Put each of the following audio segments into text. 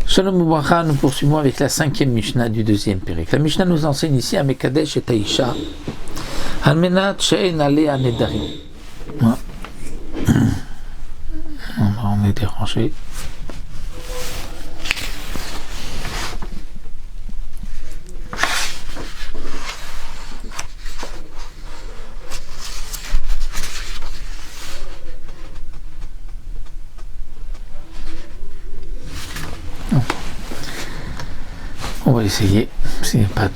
Shalom Ubracha, nous poursuivons avec la 5e Mishnah du 2e Pérek. La Mishnah nous enseigne ici à Mekadesh et Taïcha, Almenat She'en Alea Nedarim. On est dérangé. On va essayer, s'il n'y a pas de...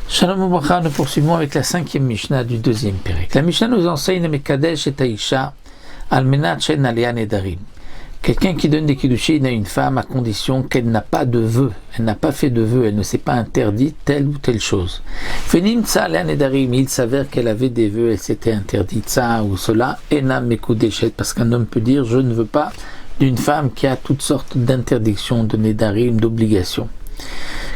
Shalom Ubracha, nous poursuivons avec la 5e Mishnah du 2e Pérek. La Mishnah nous enseigne Mekadesh et Taïcha, Almenat She'en Alea Nedarim. Quelqu'un qui donne des kiddushin à une femme à condition qu'elle n'a pas de vœu, elle n'a pas fait de vœu, elle ne s'est pas interdite telle ou telle chose. Fenim Alea Nedarim, il s'avère qu'elle avait des vœux, elle s'était interdite ça ou cela, Ena Mekudeshet, parce qu'un homme peut dire je ne veux pas d'une femme qui a toutes sortes d'interdictions, de Nedarim, d'obligations.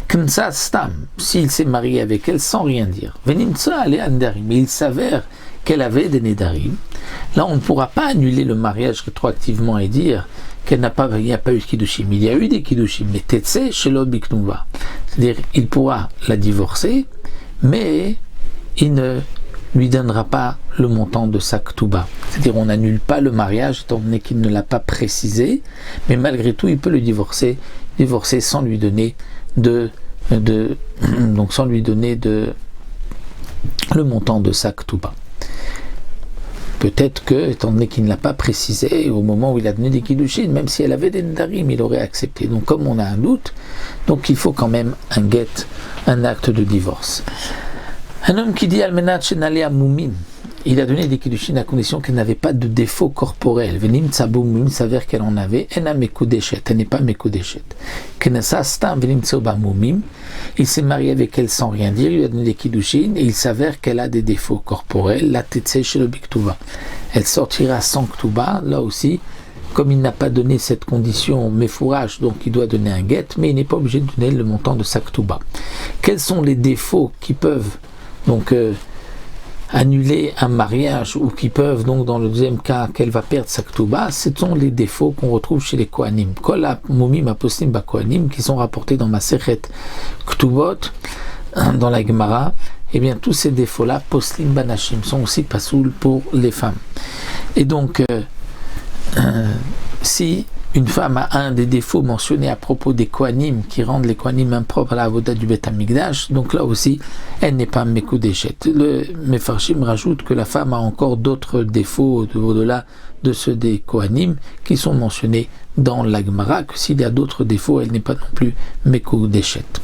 K'nsa Stam, s'il s'est marié avec elle sans rien dire. Venimtsa Alea Nedarim, il s'avère qu'elle avait des Nedarim. Là, on ne pourra pas annuler le mariage rétroactivement et dire qu'il n'y a pas eu de Kiddushim. Il y a eu des Kiddushim, mais Tetse Shelo Biknuva. C'est-à-dire, il pourra la divorcer, mais il ne lui donnera pas le montant de sa Ktuba. C'est-à-dire, on n'annule pas le mariage, étant donné qu'il ne l'a pas précisé, mais malgré tout, il peut le divorcer sans lui donner donc sans lui donner le montant de sa Ktuba. Peut-être que, étant donné qu'il ne l'a pas précisé, au moment où il a donné des kiddushin, même si elle avait des nedarim, il aurait accepté. Donc comme on a un doute, donc il faut quand même un get, un acte de divorce. Un homme qui dit Almenat She'en Alea Mumim, il a donné des kiddushin à condition qu'elle n'avait pas de défaut corporel. Venim Tsabu Mumim, s'avère qu'elle en avait. Ena Mekudeshet, elle n'est pas Mekudeshet. Kenasa Stam Venim Tsoba Mumim, il s'est marié avec elle sans rien dire, il lui a donné des kiddushin et il s'avère qu'elle a des défauts corporels. La Tetse Shelo Biktuba, elle sortira sans Ktuba, là aussi. Comme il n'a pas donné cette condition méfourage, donc il doit donner un get, mais il n'est pas obligé de donner le montant de sa Ktuba. Quels sont les défauts qui peuvent donc annuler un mariage ou qui peuvent donc dans le deuxième cas qu'elle va perdre sa Ktuba? Ce sont les défauts qu'on retrouve chez les Kohanim. Kol Mumim Aposlim Ba Kohanim, qui sont rapportés dans Masechet Ktubot, dans la Gemara. Eh bien tous ces défauts-là, Poslim Banashim, sont aussi pasoul pour les femmes. Et donc si une femme a un des défauts mentionnés à propos des Kohanim qui rendent les Kohanim impropres à la avoda du Beth Amikdash, donc là aussi, elle n'est pas Mekudeshet. Le Mefarshim rajoute que la femme a encore d'autres défauts au-delà de ceux des Kohanim qui sont mentionnés dans la Gemara, que s'il y a d'autres défauts, elle n'est pas non plus Mekudeshet.